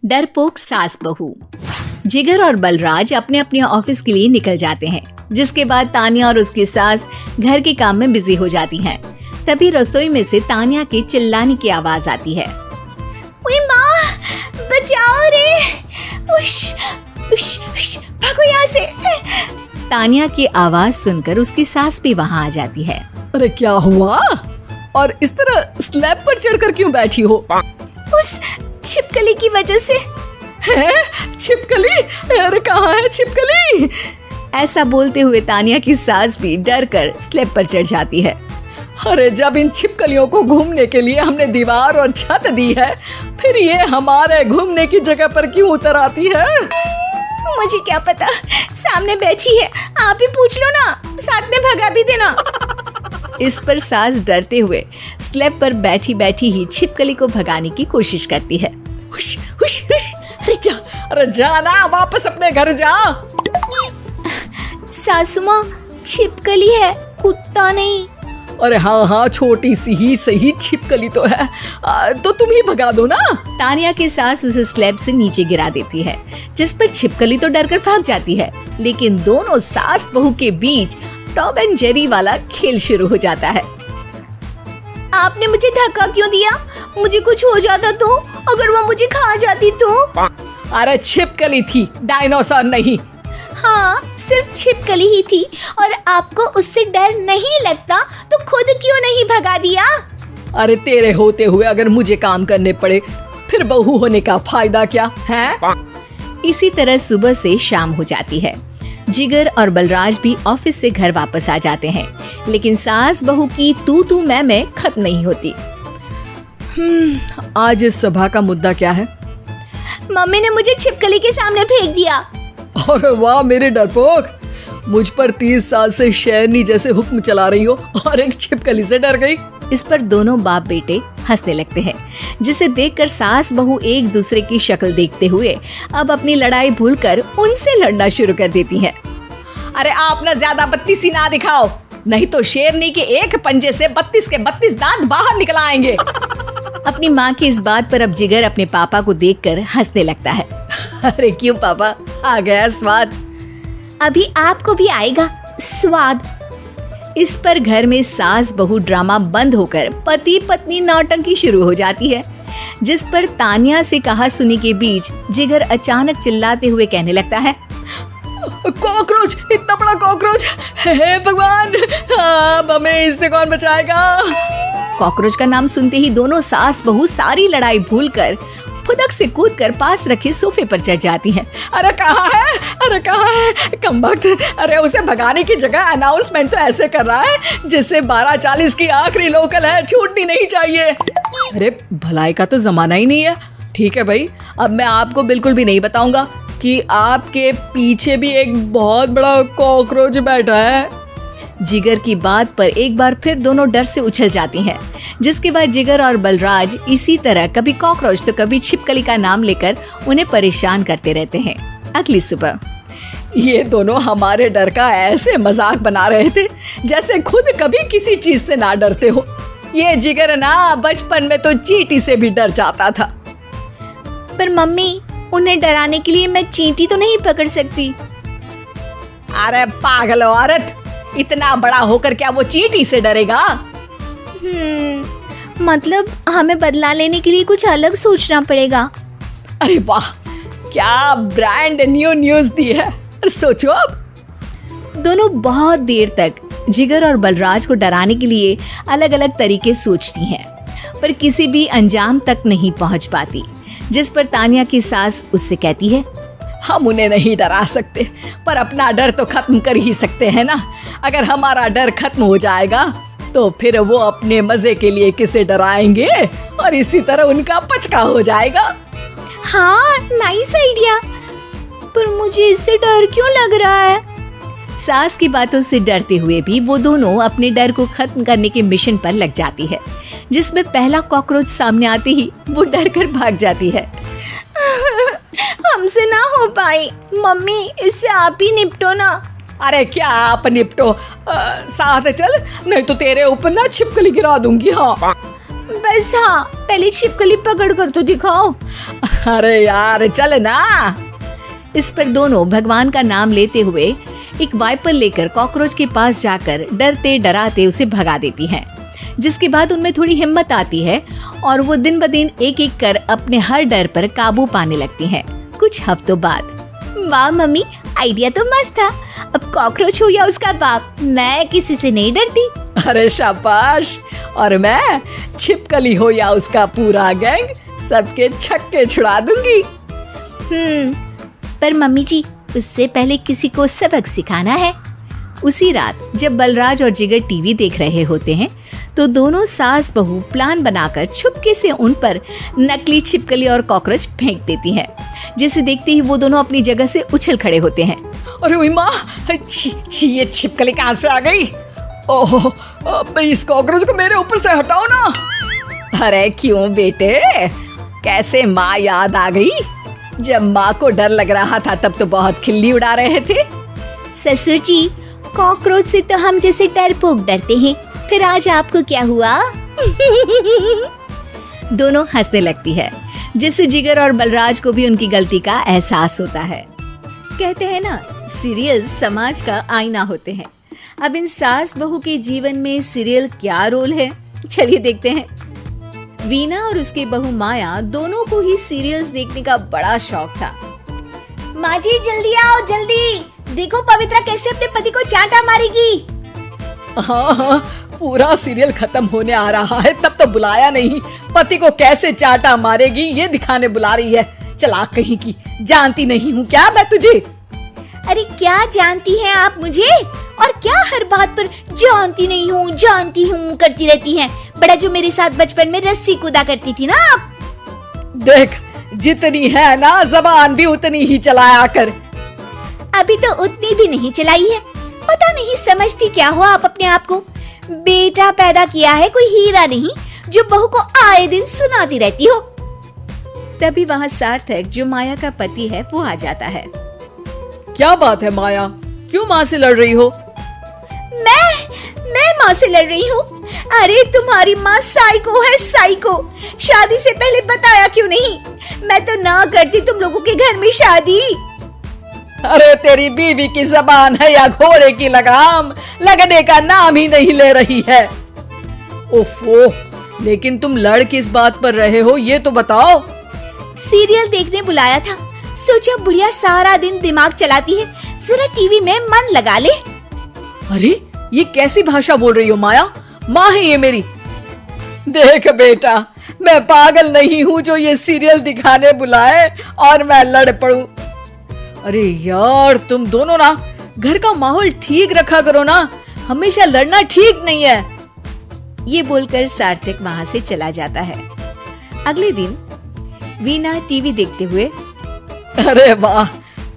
डरपोक सास बहू। जिगर और बलराज अपने अपने ऑफिस के लिए निकल जाते हैं, जिसके बाद तानिया और उसकी सास घर के काम में बिजी हो जाती हैं। तभी रसोई में से तानिया के चिल्लाने की आवाज आती है। ओए माँ, बचाओ रे! उश, उश, उश, भागो यहाँ से! तानिया की आवाज सुनकर उसकी सास भी वहाँ आ जाती है। अरे क्या हुआ? और इस तरह स्लैब पर चढ़कर क्यों बैठी हो? उस छिपकली की वजह से। है? छिपकली? अरे कहाँ है छिपकली? ऐसा बोलते हुए तानिया की सास भी डर कर स्लैब पर चढ़ जाती है। अरे जब इन छिपकलियों को घूमने के लिए हमने दीवार और छत दी है, फिर ये हमारे घूमने की जगह पर क्यों उतर आती है? मुझे क्या पता, सामने बैठी है, आप ही पूछ लो ना, साथ में भगा भी देना। इस पर सास डरते हुए स्लैब पर बैठी बैठी ही छिपकली को भगाने की कोशिश करती है। हुश, हुश, हुश, अरे जा ना, वापस अपने घर जा। सासू माँ, छिपकली है, कुत्ता नहीं। अरे हाँ, छोटी सी ही सही छिपकली तो है, तो तुम ही भगा दो ना। तानिया की सास उसे स्लैब से नीचे गिरा देती है, जिस पर छिपकली तो डरकर भाग जाती है, लेकिन दोनों सास बहू के बीच टॉम एंड जेरी वाला खेल शुरू हो जाता है। आपने मुझे धक्का क्यों दिया? मुझे कुछ हो जाता तो? अगर वो मुझे खा जाती तो? अरे छिपकली थी, डायनासोर नहीं। हाँ, सिर्फ छिपकली ही थी, और आपको उससे डर नहीं लगता तो खुद क्यों नहीं भगा दिया? अरे तेरे होते हुए अगर मुझे काम करने पड़े, फिर बहू होने का फायदा क्या है? इसी तरह सुबह से शाम हो जाती है। जिगर और बलराज भी ऑफिस से घर वापस आ जाते हैं, लेकिन सास बहू की तू मैं खत्म नहीं होती। आज इस सभा का मुद्दा क्या है? मम्मी ने मुझे छिपकली के सामने फेंक दिया। अरे वाह मेरे डरपोक, मुझ पर 30 साल से शेरनी जैसे हुक्म चला रही हो और एक छिपकली से डर गई। इस पर दोनों बाप बेटे हंसने लगते हैं, जिसे देखकर सास बहू एक दूसरे की शक्ल देखते हुए अब अपनी लड़ाई भूलकर उनसे लड़ना शुरू कर देती हैं। अरे आप ना ज्यादा बत्तीसी ना दिखाओ, नहीं तो शेरनी के एक पंजे से 32 के 32 दांत बाहर निकल आएंगे। अपनी माँ की इस बात पर अब जिगर अपने पापा को देखकर हंसने लगता है। अरे क्यों पापा, आ गया स्वाद। अभी आपको भी आएगा स्वाद। इस पर घर में सास बहू ड्रामा बंद होकर पति पत्नी नौटंकी शुरू हो जाती है, जिस पर तानिया से कहा सुनी के बीच जिगर अचानक चिल्लाते हुए कहने लगता है। कॉकरोच, इतना बड़ा कॉकरोच! हे भगवान, अब हमें इससे कौन बचाएगा? कॉकरोच का नाम सुनते ही दोनों सास बहू सारी लड़ाई भूलकर फुदक से कूदकर पास रखे सोफे पर चढ़ जाती हैं। अरे कहाँ है? अरे कहाँ है कमबख्त? अरे उसे भगाने की जगह अनाउंसमेंट तो ऐसे कर रहा है जिससे 12:40 की आखिरी लोकल है, छूटनी नहीं चाहिए। अरे भलाई का तो जमाना ही नहीं है। ठीक है भाई, अब मैं आपको बिल्कुल भी नहीं बताऊंगा कि आपके पीछे भी एक बहुत बड़ा कॉकरोच बैठा है। जिगर की बात पर एक बार फिर दोनों डर से उछल जाती हैं, जिसके बाद जिगर और बलराज इसी तरह कभी कॉकरोच तो कभी छिपकली का नाम लेकर उन्हें परेशान करते रहते हैं। अगली सुबह ये दोनों हमारे डर का ऐसे मजाक बना रहे थे जैसे खुद कभी किसी चीज से ना डरते हो। ये जिगर ना बचपन में तो चींटी से भी डर जाता था। पर मम्मी, उन्हें डराने के लिए मैं चींटी तो नहीं पकड़ सकती। अरे पागल औरत, इतना बड़ा होकर क्या वो चींटी से डरेगा? मतलब हमें बदला लेने के लिए कुछ अलग सोचना पड़ेगा। अरे वाह, क्या ब्रांड न्यू न्यूज़ दी है। सोचो अब। दोनों बहुत देर तक जिगर और बलराज को डराने के लिए अलग अलग तरीके सोचती हैं, पर किसी भी अंजाम तक नहीं पहुंच पाती, जिस पर तानिया की सास उससे कहती है। हम उन्हें नहीं डरा सकते, पर अपना डर तो खत्म कर ही सकते हैं ना। अगर हमारा डर खत्म हो जाएगा तो फिर वो अपने मजे के लिए किसे डराएंगे और इसी तरह उनका पचका हो जाएगा। हाँ, नाइस आइडिया, पर मुझे इससे डर क्यों लग रहा है? सास की बातों से डरते हुए भी वो दोनों अपने डर को खत्म करने के मिशन पर लग जाती है, जिसमें पहला कॉकरोच सामने आते ही वो डर कर भाग जाती है। हमसे ना हो पाई मम्मी, इससे आप ही निपटो ना। अरे क्या आप निपटो, साथ चल, नहीं तो तेरे ऊपर ना छिपकली गिरा दूंगी। हाँ बस हाँ, पहले छिपकली पकड़ कर तो दिखाओ। अरे यार चल ना। इस पर दोनों भगवान का नाम लेते हुए एक वाइपर लेकर कॉकरोच के पास जाकर डरते डराते उसे भगा देती हैं। जिसके बाद उनमें थोड़ी हिम्मत आती है और वो दिन ब दिन एक एक कर अपने हर डर पर काबू पाने लगती हैं। कुछ हफ्तों बाद, वाह मम्मी, आइडिया तो मस्त था। अब कॉकरोच हो या उसका बाप, मैं किसी से नहीं डरती। अरे शाबाश। और मैं छिपकली हो या उसका पूरा गैंग, सबके छक्के छुड़ा दूंगी। पर मम्मी जी, उससे पहले किसी को सबक सिखाना है। उसी रात जब बलराज और जिगर टीवी देख रहे होते हैं तो दोनों सास बहू प्लान बनाकर छुपके से उन पर नकली छिपकली और कॉकरोच फेंक देती हैं। जिसे देखते ही वो दोनों अपनी जगह से उछल खड़े होते हैं। अरे ओए माँ, छी ये छिपकली कहाँ से आ गई? ओह, अब इस कॉकरोच को मेरे ऊपर से हटाओ ना। अरे क्यों बेटे, कैसे माँ याद आ गई? जब माँ को डर लग रहा था तब तो बहुत खिल्ली उड़ा रहे थे। ससुर जी, कॉकरोच से तो हम जैसे डरपोक डरते हैं, फिर आज आपको क्या हुआ? दोनों हंसने लगती है, जिससे जिगर और बलराज को भी उनकी गलती का एहसास होता है। कहते हैं ना, सीरियल समाज का आईना होते हैं। अब इन सास बहू के जीवन में सीरियल क्या रोल है, चलिए देखते हैं। वीना और उसकी बहू माया दोनों को ही सीरियल्स देखने का बड़ा शौक था। माँ जी जल्दी आओ, जल्दी देखो पवित्रा कैसे अपने पति को चांटा मारेगी। हाँ, पूरा सीरियल खत्म होने आ रहा है तब तो बुलाया नहीं। पति को कैसे चाटा मारेगी ये दिखाने बुला रही है। चलाक कहीं की, जानती नहीं हूँ क्या मैं तुझे? अरे क्या जानती हैं आप मुझे, और क्या हर बात पर जानती हूँ करती रहती हैं। बड़ा जो मेरे साथ बचपन में रस्सी कूदा करती थी ना आप। देख, जितनी है ना जबान भी उतनी ही चलाया कर। अभी तो उतनी भी नहीं चलाई है। पता नहीं समझती क्या हो आप अपने आप को। बेटा पैदा किया है कोई हीरा नहीं जो बहू को आए दिन सुनाती रहती हो। तभी वहाँ सार्थक, जो माया का पति है, वो आ जाता है। क्या बात है माया, क्यों माँ से लड़ रही हो? मैं माँ से लड़ रही हूँ? अरे तुम्हारी माँ साइको है, साइको। शादी से पहले बताया क्यों नहीं? मैं तो ना करती तुम लोगों के घर में शादी। अरे तेरी बीवी की जबान है या घोड़े की लगाम, लगने का नाम ही नहीं ले रही है। ओफो, लेकिन तुम लड़ किस बात पर रहे हो ये तो बताओ। सीरियल देखने बुलाया था, सोचा बुढ़िया सारा दिन दिमाग चलाती है, जरा टीवी में मन लगा ले। अरे ये कैसी भाषा बोल रही हो माया? माँ है ये मेरी। देख बेटा, मैं पागल नहीं हूँ जो ये सीरियल दिखाने बुलाए और मैं लड़ पड़ूं। अरे यार, तुम दोनों ना घर का माहौल ठीक रखा करो ना, हमेशा लड़ना ठीक नहीं है। ये बोलकर सार्थक वहाँ से चला जाता है। अगले दिन वीना टीवी देखते हुए, अरे वाह,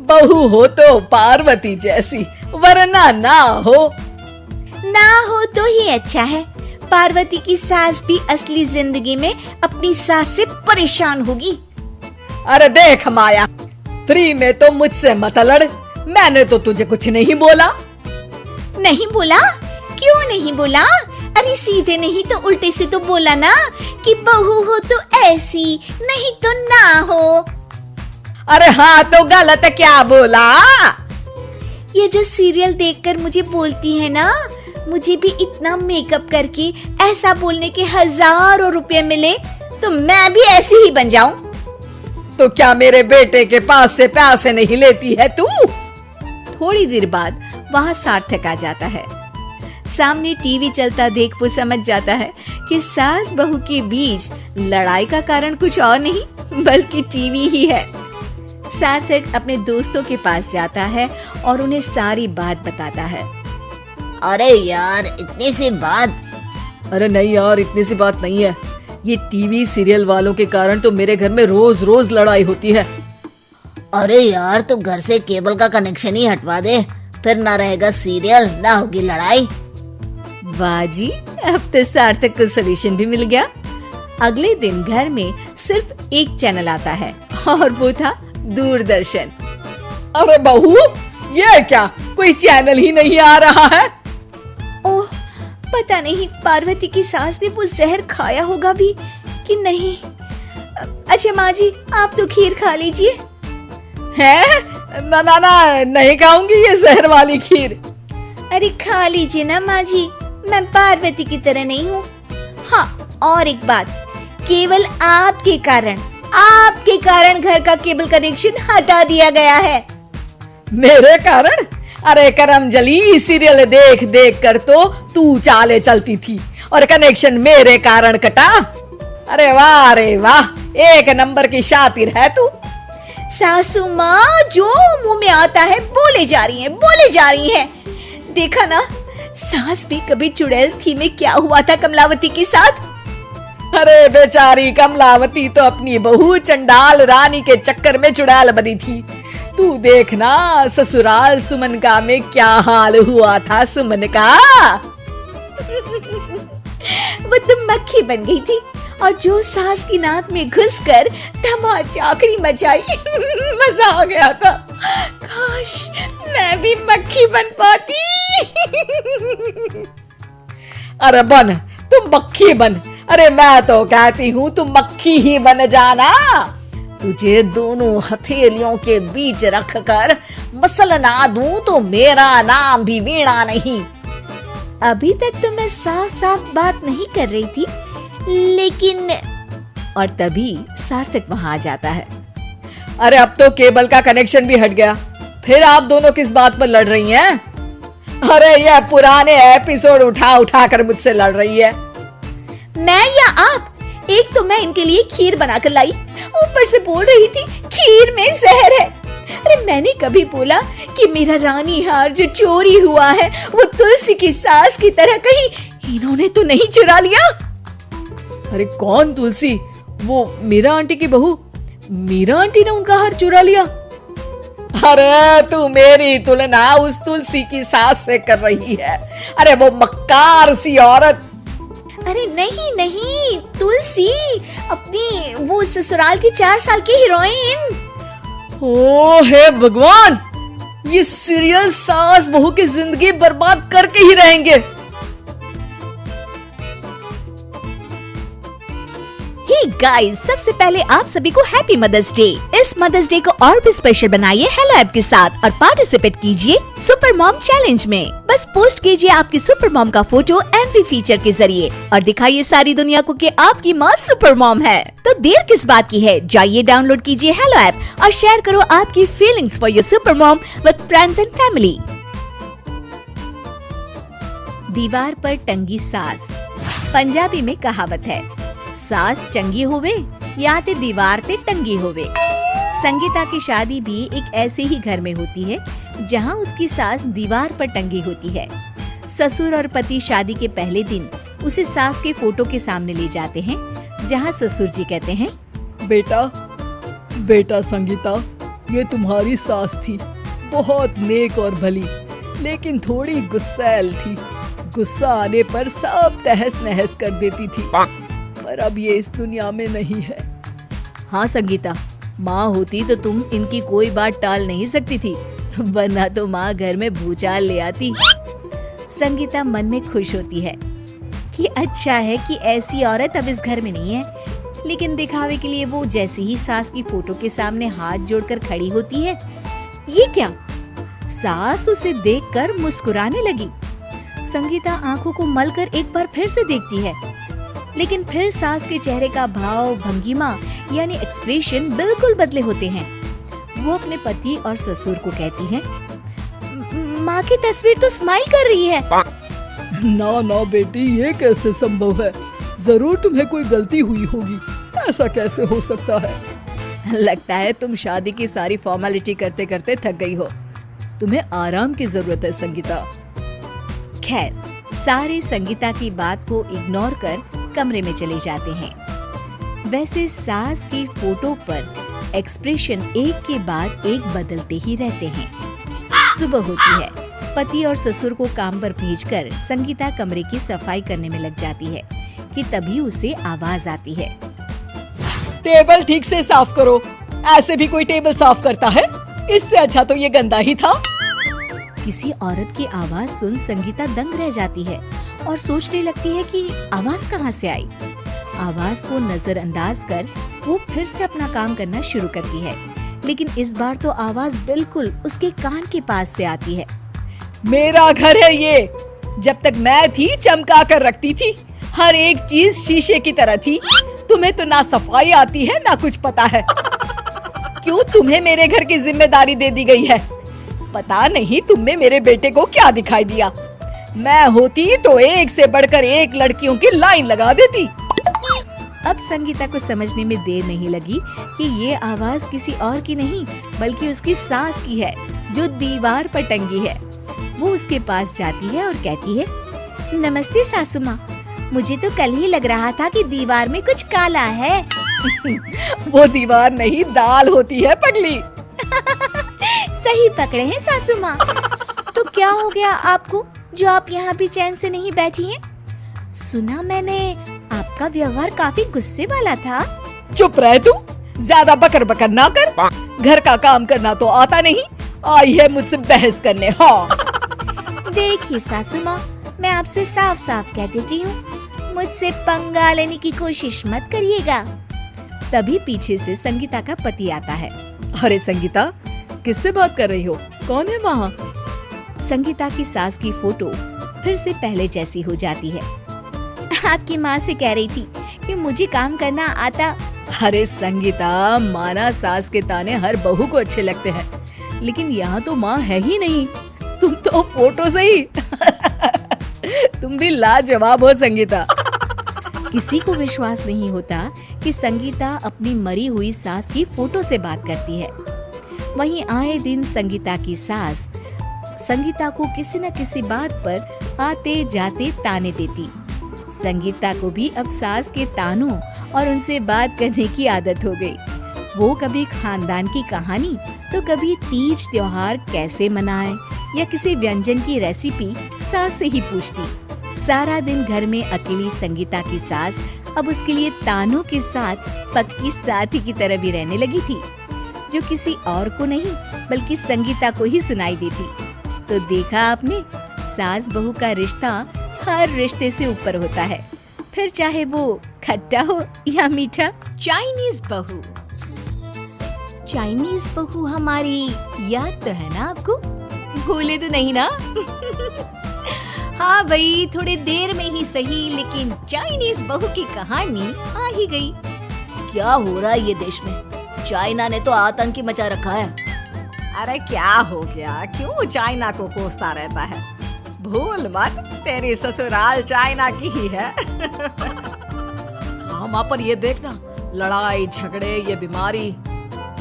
बहू हो तो पार्वती जैसी, वरना ना हो तो ही अच्छा है। पार्वती की सास भी असली जिंदगी में अपनी सास से परेशान होगी। अरे देख माया, फ्री में तो मुझसे मत लड़। मैंने तो तुझे कुछ नहीं बोला। नहीं बोला? क्यों नहीं बोला? अरे सीधे नहीं तो उल्टे से तो बोला ना कि बहू हो तो ऐसी, नहीं तो ना हो। अरे हाँ, तो गलत क्या बोला? ये जो सीरियल देखकर मुझे बोलती है ना, मुझे भी इतना मेकअप करके ऐसा बोलने के हजारों रुपए मिले तो मैं भी ऐसी ही बन जाऊं। तो क्या मेरे बेटे के पास से पैसे नहीं लेती है तू? थोड़ी देर बाद वहाँ सार्थक आ जाता है। सामने टीवी चलता देख वो समझ जाता है कि सास बहू के बीच लड़ाई का कारण कुछ और नहीं बल्कि टीवी ही है। सार्थक अपने दोस्तों के पास जाता है और उन्हें सारी बात बताता है। अरे यार, इतनी सी बात? अरे नहीं यार, इतनी सी बात नहीं है। ये टीवी सीरियल वालों के कारण तो मेरे घर में रोज रोज लड़ाई होती है। अरे यार, तू घर से केबल का कनेक्शन ही हटवा दे, फिर ना रहेगा सीरियल ना होगी लड़ाई। वाह जी, अब तो सार्थक को सोल्यूशन भी मिल गया। अगले दिन घर में सिर्फ एक चैनल आता है और वो था दूरदर्शन। अरे बहू, ये क्या, कोई चैनल ही नहीं आ रहा है? ओह, पता नहीं पार्वती की सास ने वो जहर खाया होगा भी कि नहीं। अच्छा माँ जी, आप तो खीर खा लीजिए। है ना ना ना, नहीं खाऊंगी ये जहर वाली खीर। अरे खा लीजिए ना माँ जी, मैं पार्वती की तरह नहीं हूँ। हाँ, और एक बात, केवल आपके कारण घर का केबल कनेक्शन हटा दिया गया है। मेरे कारण? अरे करमजली, सीरियल देख देख कर तो तू चाले चलती थी और कनेक्शन मेरे कारण कटा। अरे वाह, एक नंबर की शातिर है तू। सासू माँ जो मुंह में आता है बोले जा रही हैं। देखा ना, सास भी कभी चुड़ैल थी में क्या हुआ था कमलावती के साथ। अरे बेचारी कमलावती तो अपनी बहू चंडाल रानी के चक्कर में चुड़ैल बनी थी। तू देखना ससुराल सुमन का में क्या हाल हुआ था सुमन का। वो तो मक्खी बन गई थी और जो सास की नाक में घुसकर धमाचाकड़ी मचाई। मजा आ गया था। काश मैं भी मक्खी बन पाती। अरे बन, तुम मक्खी बन। अरे मैं तो कहती हूँ तुम मक्खी ही बन जाना। तुझे दोनों हथेलियों के बीच रखकर मसलना दूं तो मेरा नाम भी वीणा नहीं। अभी तक तो मैं साफ साफ बात नहीं कर रही थी, लेकिन। और तभी सार्थक वहां आ जाता है। अरे अब तो केबल का कनेक्शन भी हट गया, फिर आप दोनों किस बात पर लड़ रही हैं? अरे ये पुराने एपिसोड उठा उठा कर मुझसे लड़ रही है। मैं या आप? एक तो मैं इनके लिए खीर बनाकर लाई, ऊपर से बोल रही थी खीर में जहर है। अरे मैंने कभी बोला कि मेरा रानी हार जो चोरी हुआ है वो तुलसी की सास की तरह कहीं इन्होंने तो नहीं चुरा लिया? अरे कौन तुलसी? वो मीरा आंटी की बहू। मीरा आंटी ने उनका हार चुरा लिया? अरे तू मेरी तुलना उस तुलसी की सास से कर रही है। अरे वो मक्कार सी औरत। अरे नहीं, तुलसी अपनी वो ससुराल की 4 साल की हीरोइन। ओ हे भगवान, ये सीरियल सास बहू की जिंदगी बर्बाद करके ही रहेंगे। हे गाइस, सबसे पहले आप सभी को हैप्पी मदर्स डे। इस मदर्स डे को और भी स्पेशल बनाइए हेलो ऐप के साथ और पार्टिसिपेट कीजिए सुपर मॉम चैलेंज में। बस पोस्ट कीजिए आपकी सुपर मॉम का फोटो एमवी फीचर के जरिए और दिखाइए सारी दुनिया को कि आपकी माँ सुपर मॉम है। तो देर किस बात की है, जाइए डाउनलोड कीजिए हेलो ऐप और शेयर करो आपकी feelings for your super mom with friends and family. दीवार पर टंगी सास। पंजाबी में कहावत है, सास चंगी होवे या ते दीवार ते टंगी होवे। संगीता की शादी भी एक ऐसे ही घर में होती है जहां उसकी सास दीवार पर टंगी होती है। ससुर और पति शादी के पहले दिन उसे सास के फोटो के सामने ले जाते हैं, जहां ससुर जी कहते हैं, बेटा संगीता, ये तुम्हारी सास थी, बहुत नेक और भली, लेकिन थोड़ी गुस्सैल थी। गुस्सा आने पर सब तहस नहस कर देती थी, पर अब ये इस दुनिया में नहीं है। हाँ संगीता, माँ होती तो तुम इनकी कोई बात टाल नहीं सकती थी, वरना तो माँ घर में भूचाल ले आती। संगीता मन में खुश होती है कि अच्छा है कि ऐसी औरत अब इस घर में नहीं है, लेकिन दिखावे के लिए वो जैसे ही सास की फोटो के सामने हाथ जोड़कर खड़ी होती है, ये क्या? सास उसे देखकर मुस्कुराने लगी। संगीता आंखों को मलकर एक बार फिर से देखती है, लेकिन फिर सास के चेहरे का भाव, भंगिमा यानी एक्सप्रेशन बिल्कुल बदले होते हैं। वो अपने पति और ससुर को कहती है, माँ की तस्वीर तो स्माइल कर रही है। ना बेटी, ये कैसे संभव है? जरूर तुम्हें कोई गलती हुई होगी, ऐसा कैसे हो सकता है? लगता है तुम शादी की सारी फॉर्मेलिटी करते करते थक गई हो, तुम्हें आराम की जरूरत है संगीता। खैर, सारे संगीता की बात को इग्नोर कर कमरे में चले जाते हैं। वैसे सास की फोटो पर एक्सप्रेशन एक के बाद एक बदलते ही रहते हैं। सुबह होती है, पति और ससुर को काम पर भेजकर संगीता कमरे की सफाई करने में लग जाती है कि तभी उसे आवाज आती है, टेबल ठीक से साफ करो। ऐसे भी कोई टेबल साफ करता है? इससे अच्छा तो ये गंदा ही था। किसी औरत की आवाज सुन संगीता दंग रह जाती है और सोचने लगती है कि आवाज कहाँ से आई। आवाज को नजरअंदाज कर वो फिर से अपना काम करना शुरू करती है, लेकिन इस बार तो आवाज बिल्कुल उसके कान के पास से आती है। मेरा घर है ये। जब तक मैं थी चमका कर रखती थी, हर एक चीज शीशे की तरह थी। तुम्हें तो ना सफाई आती है ना कुछ पता है। क्यों तुम्हें मेरे घर की जिम्मेदारी दे दी गई है? पता नहीं तुम में मेरे बेटे को क्या दिखाई दिया। मैं होती तो एक से बढ़कर एक लड़कियों की लाइन लगा देती। अब संगीता को समझने में देर नहीं लगी कि ये आवाज किसी और की नहीं बल्कि उसकी सास की है, जो दीवार पर टंगी है। वो उसके पास जाती है और कहती है, नमस्ते सासू माँ, मुझे तो कल ही लग रहा था कि दीवार में कुछ काला है। वो दीवार नहीं दाल होती है पगली। सही पकड़े हैं सासू माँ। तो क्या हो गया आपको जो आप यहाँ भी चैन से नहीं बैठी हैं? सुना मैंने आपका व्यवहार काफी गुस्से वाला था। चुप रह तू, ज्यादा बकर बकर ना कर। घर का काम करना तो आता नहीं, आई है मुझसे बहस करने। हाँ देखिए सासू माँ, मैं आपसे साफ साफ कह देती हूँ, मुझसे पंगा लेने की कोशिश मत करिएगा। तभी पीछे से संगीता का पति आता है। अरे संगीता, किससे बात कर रही हो? कौन है वहाँ? संगीता की सास की फोटो फिर से पहले जैसी हो जाती है। आपकी माँ से कह रही थी कि मुझे काम करना आता। अरे संगीता, माना सास के ताने हर बहू को अच्छे लगते हैं, लेकिन यहाँ तो माँ है ही नहीं। तुम तो फोटो से ही तुम भी लाजवाब हो संगीता। किसी को विश्वास नहीं होता कि संगीता अपनी मरी हुई सास की फोटो से बात करती है। वहीं आए दिन संगीता की सास संगीता को किसी न किसी बात पर आते जाते ताने देती। संगीता को भी अब सास के तानों और उनसे बात करने की आदत हो गई। वो कभी खानदान की कहानी तो कभी तीज त्योहार कैसे मनाएं या किसी व्यंजन की रेसिपी सास से ही पूछती। सारा दिन घर में अकेली संगीता की सास अब उसके लिए तानों के साथ पक्की साथी की तरह भी रहने लगी थी, जो किसी और को नहीं बल्कि संगीता को ही सुनाई देती। तो देखा आपने, सास बहू का रिश्ता हर रिश्ते से ऊपर होता है, फिर चाहे वो खट्टा हो या मीठा। चाइनीज बहू। चाइनीज बहू हमारी याद तो है ना आपको? भूले तो नहीं ना? हाँ भाई, थोड़ी देर में ही सही, लेकिन चाइनीज बहू की कहानी आ ही गई। क्या हो रहा है ये देश में? चाइना ने तो आतंक ही मचा रखा है। अरे क्या हो गया? क्यों चाइना को कोसता रहता है? भूल मत, तेरी ससुराल चाइना की ही है। हाँ माँ, पर ये देखना, लड़ाई झगड़े, ये बीमारी,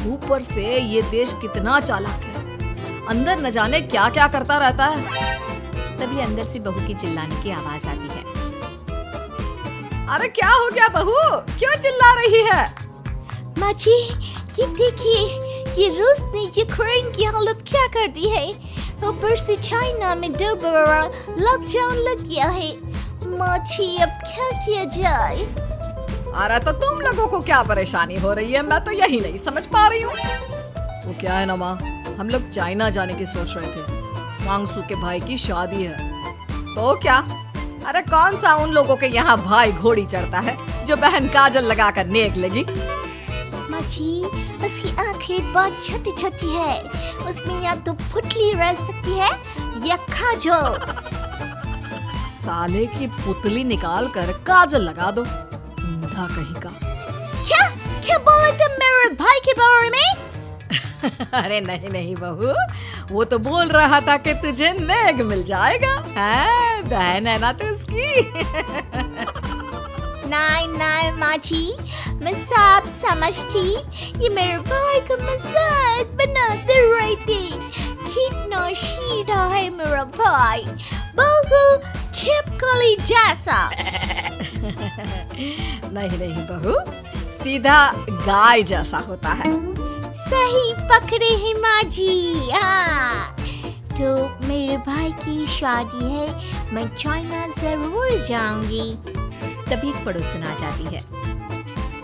ऊपर से ये देश कितना चालाक है। अंदर न जाने क्या क्या करता रहता है। तभी अंदर से बहू की चिल्लाने की आवाज आती है। अरे क्या हो गया बहू, क्यों चिल्ला रही है? माँ जी, ये देखिए, ये रूस ने यूक्रेन की हालत क्या कर दी है। ऊपर से चाइना में 2 बड़ा लॉकडाउन लग गया है। माँ जी, अब क्या किया जाए? अरे तो तुम लोगों को क्या परेशानी हो रही है, मैं तो यही नहीं समझ पा रही हूँ। वो क्या है ना माँ, हम लोग चाइना जाने की सोच रहे थे। सांगसू के भाई की शादी है। तो क्या? अरे कौन सा उन लोगों के यहाँ भाई घोड़ी चढ़ता है जो बहन काजल लगाकर नेक लगी। माँ जी, उसकी आंखें बहुत छोटी छोटी है, उसमें या तो पुतली रह सकती है या काजल। साले की पुतली निकाल कर काजल लगा दो, अंधा कहीं का। क्या क्या बोला तुम मेरे भाई के बारे में? अरे नहीं नहीं बहू, वो तो बोल रहा था कि तुझे नेक मिल जाएगा। है, बहन है ना तो उसकी। नहीं नहीं माँ जी, मैं सब समझती, ये मेरे भाई का मजाक बनाते रहती। कितना सीधा है मेरा भाई, बिल्कुल छिपकली जैसा। नहीं नहीं बहू, सीधा गाय जैसा होता है। सही पकड़े हैं माँ जी। हाँ, तो मेरे भाई की शादी है, मैं चाइना जरूर जाऊंगी। तभी एक पड़ोसन आ जाती है।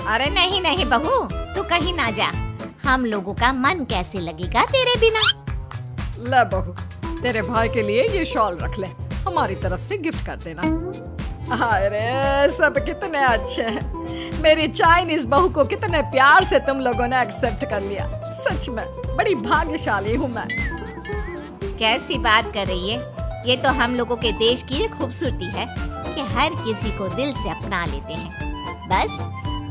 अरे नहीं नहीं बहू, तू कहीं ना जा, हम लोगों का मन कैसे लगेगा तेरे बिना। ले बहू, तेरे भाई के लिए ये शॉल रख ले। हमारी तरफ से गिफ्ट कर देना। अरे सब कितने अच्छे हैं। मेरी चाइनीज बहू को कितने प्यार से तुम लोगों ने एक्सेप्ट कर लिया। सच में बड़ी भाग्यशाली हूँ मैं। कैसी बात कर रही है? ये तो हम लोगों के देश की खूबसूरती है कि हर किसी को दिल से अपना लेते हैं, बस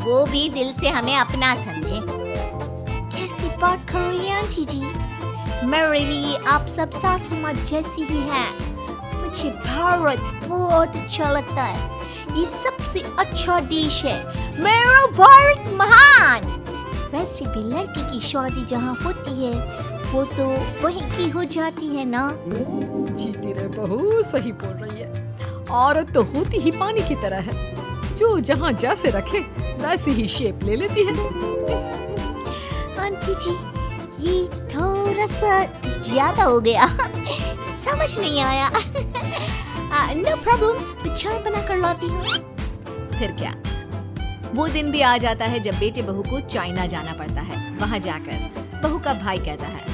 वो भी दिल से हमें अपना समझे। कैसी बात कर रही है आंटी जी? मेरे लिए आप सब सासू माँ जैसी ही हैं। मुझे भारत बहुत अच्छा लगता है। ये सबसे अच्छा देश है। मेरा भारत महान। वैसे भी लड़की की शादी जहाँ होती है वो तो वहीं की हो जाती है ना। जीती रे बहू, सही बोल रही है। औरत तो होती ही पानी की तरह है, जो जहाँ जैसे रखे वैसी ही शेप ले लेती है। आंटी जी, ये थोड़ा सा ज्यादा हो गया। समझ नहीं आया। नो प्रॉब्लम, चाय बना कर लाती हूँ। फिर क्या, वो दिन भी आ जाता है जब बेटे बहू को चाइना जाना पड़ता है। वहाँ जाकर बहू का भाई कहता है,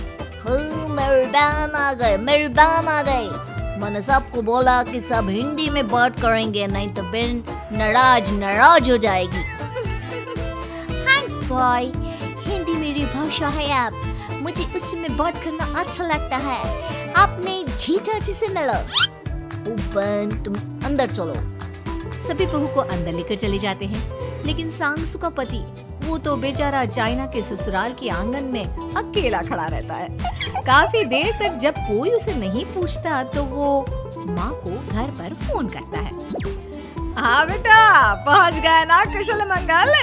मेहरबान आ गए, मेहरबान आ गए। मैंने सबको बोला कि सब हिंदी में बात करेंगे, नहीं तो बहन नाराज हो जाएगी। थैंक्स बॉय, हिंदी मेरी भाषा है। आप मुझे उसी में बात करना अच्छा लगता है। आपने जीजा जी से मिलो। बहन तुम अंदर चलो। सभी बहू को अंदर लेकर चले जाते हैं, लेकिन सांगसू का पति वो तो बेचारा चाइना के ससुराल के आंगन में अकेला खड़ा रहता है। काफी देर तक जब कोई उसे नहीं पूछता तो वो माँ को घर पर फोन करता है। हाँ बेटा, पहुँच गए ना कुशल मंगल?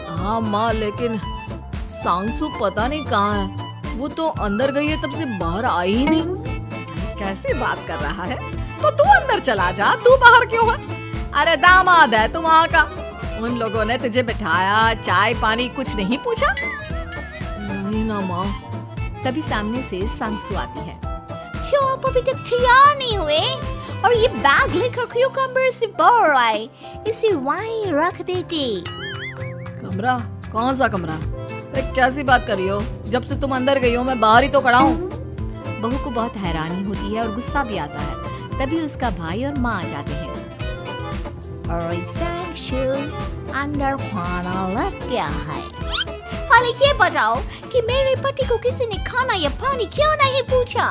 हाँ माँ, लेकिन सांगसू पता नहीं कहाँ है। वो तो अंदर गई है, तब से बाहर आई ही नहीं। कैसी बात कर रहा है? तो तू अंदर चला जा, तू बाहर क्यों है? अरे दामाद है तू वहाँ का। उन लोगों ने तुझे बिठाया, चाय पानी कुछ नहीं पूछा? नहीं ना माँ। तभी सामने से सांगसू आती है। क्यों आप अभी तक तैयार नहीं हुए? और ये बैग लेकर क्यूकम्बर से बाहर आए, इसे वहीं रख देते। कमरा? कौन सा कमरा? अरे कैसी बात कर रही हो? जब से तुम अंदर गई हो मैं बाहर ही तो खड़ा हूँ। बहू को बहुत हैरानी होती है और गुस्सा भी आता है। तभी उसका भाई और माँ आ जाते हैं। अंदर खाना लग गया है। पहले ये बताओ कि मेरे पति को किसी ने खाना या पानी क्यों नहीं पूछा?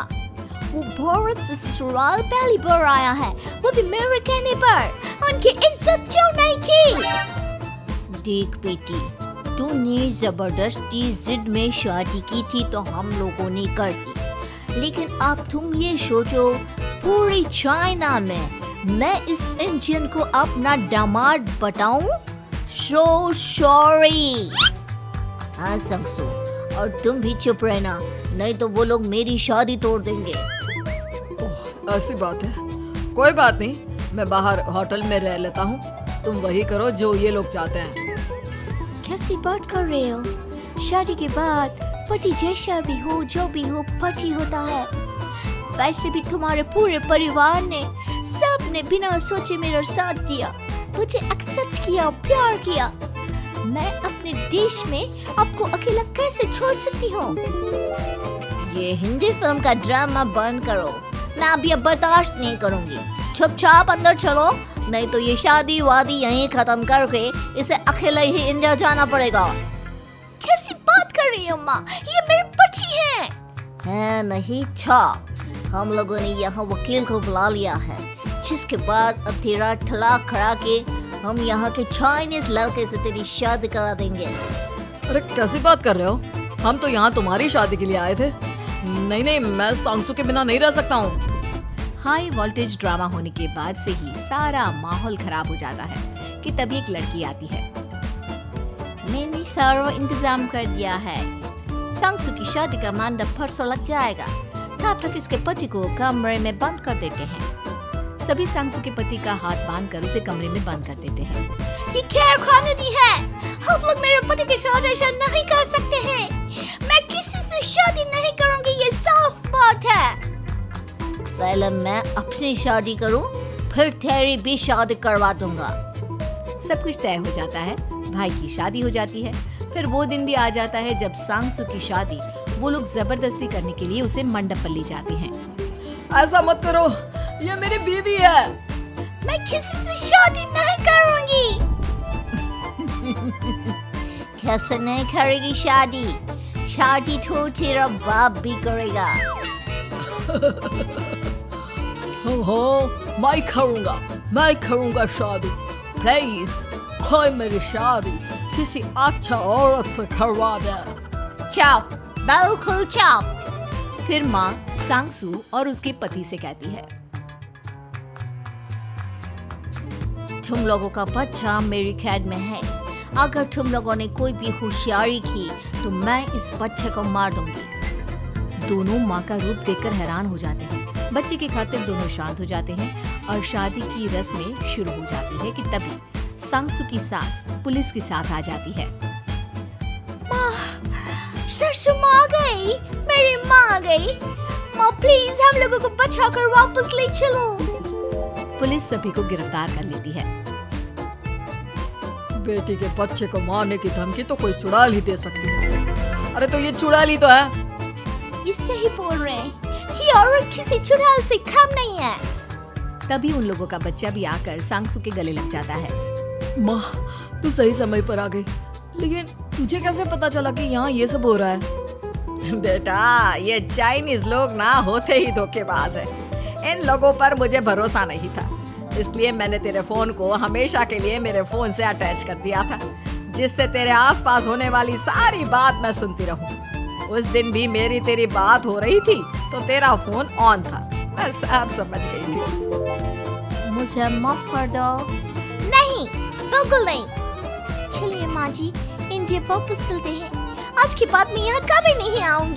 वो भारत से ससुराल पहली बार आया है, वो भी मेरे कहने पर। उनकी इज्जत क्यों नहीं की? देख बेटी, तूने जबरदस्ती जिद में शादी की थी तो हम लोगों ने कर दी, लेकिन अब तुम ये सोचो पूरी चाइना में मैं इस इंडियन को अपना दामाद बताऊं? So sorry. हाँ सांगसू, और तुम भी चुप रहना, नहीं तो वो लोग मेरी शादी तोड़ देंगे। ऐसी बात है, कोई बात नहीं, मैं बाहर होटल में रह लेता हूँ। तुम वही करो जो ये लोग चाहते हैं। कैसी बात कर रहे हो? शादी के बाद पति जैसा भी हो, जो भी हो, पति होता है। वैसे भी तुम्हारे पूरे परिवार ने, सबने बिना सोचे मेरा साथ दिया, मुझे एक्सेप्ट किया, प्यार किया। मैं अपने देश में आपको अकेला कैसे छोड़ सकती हूँ? ये हिंदी फिल्म का ड्रामा बंद करो, मैं अब ये बर्दाश्त नहीं करूँगी। चुपचाप अंदर चलो, नहीं तो ये शादी वादी यहीं खत्म करके इसे अकेले ही इंडिया जाना पड़ेगा। कैसी बात कर रही हो माँ? ये मेरे पति हैं। है नहीं था, हम लोगों ने यहाँ वकील को बुला लिया है, जिसके बाद अब तेरा तलाक करा के हम यहाँ के चाइनीज लड़के से तेरी शादी करा देंगे। अरे कैसी बात कर रहे हो? हम तो यहाँ तुम्हारी शादी के लिए आए थे। नहीं नहीं, मैं सांगसू के बिना नहीं रह सकता हूँ। हाई वोल्टेज ड्रामा होने के बाद से ही सारा माहौल खराब हो जाता है कि तभी एक लड़की आती है। मैंने सारा इंतजाम कर दिया है। सांगसू की शादी का मंडप परसों लग जाएगा। तब तक इसके पति को कमरे में बंद कर देते हैं। सभी सांगसू के पति का हाथ बांधकर उसे कमरे में बंद कर देते हैं। ये खैर कानूनी है। हम लोग मेरे पति के साथ ऐसा नहीं कर सकते हैं। मैं किसी से शादी नहीं करूंगी, ये साफ बात है। पहले मैं अपनी शादी करूं, फिर तेरी भी शादी करवा दूंगा। सब कुछ तय हो जाता है, भाई की शादी हो जाती है। फिर वो दिन भी आ जाता है जब सांगसू की शादी वो लोग जबरदस्ती करने के लिए उसे मंडप पर ले जाते हैं। ऐसा मत करो, ये मेरी बीवी है। मैं किसी से शादी नहीं करूंगी। कैसे नहीं करेगी शादी? शादी तो तेरा बाप भी करेगा। हाँ, मैं करूंगा शादी। प्लीज कोई मेरी शादी किसी अच्छा औरत से करवा दे। चुप, बिल्कुल चुप। फिर माँ सांगसू और उसके पति से कहती है, तुम लोगों का बच्चा मेरी कैद में है। अगर तुम लोगों ने कोई भी होशियारी की तो मैं इस बच्चे को मार दूंगी। दोनों माँ का रूप देखकर हैरान हो जाते हैं। बच्चे की खातिर दोनों शांत हो जाते हैं और शादी की रस्में शुरू हो जाती है कि तभी सांगसू की सास पुलिस के साथ आ जाती है। सरसू माँ आ गई, मेरी माँ आ गई। माँ प्लीज हम लोगों को बचाकर वापस ले चलो। पुलिस सभी को गिरफ्तार कर लेती है। बेटी के बच्चे को मारने की धमकी तो कोई चुड़ैल ही दे सकती है। अरे तो ये चुड़ैल ही तो है। ये सही बोल रहे हैं, ये औरत किसी चुड़ैल से कम नहीं है। तभी उन लोगों का बच्चा भी आकर सांगसू के गले लग जाता है। माँ तू सही समय पर आ गई, लेकिन तुझे कैसे पता चला कि यहाँ ये सब हो रहा है? बेटा ये चाइनीज लोग ना होते ही धोखेबाज है। इन लोगों पर मुझे भरोसा नहीं था, इसलिए मैंने तेरे फोन को हमेशा के लिए मेरे फोन से अटैच कर दिया था, जिससे तेरे आसपास होने वाली सारी बात मैं सुनती रहूं। उस दिन भी मेरी तेरी बात हो रही थी तो तेरा फोन ऑन था, मैं सब समझ गई थी। मुझे माफ कर दो। नहीं, बिल्कुल नहीं। चलिए माँ जी, इंडिया वापस चलते हैं। आज के बाद मैं यहाँ कभी नहीं आऊंगी।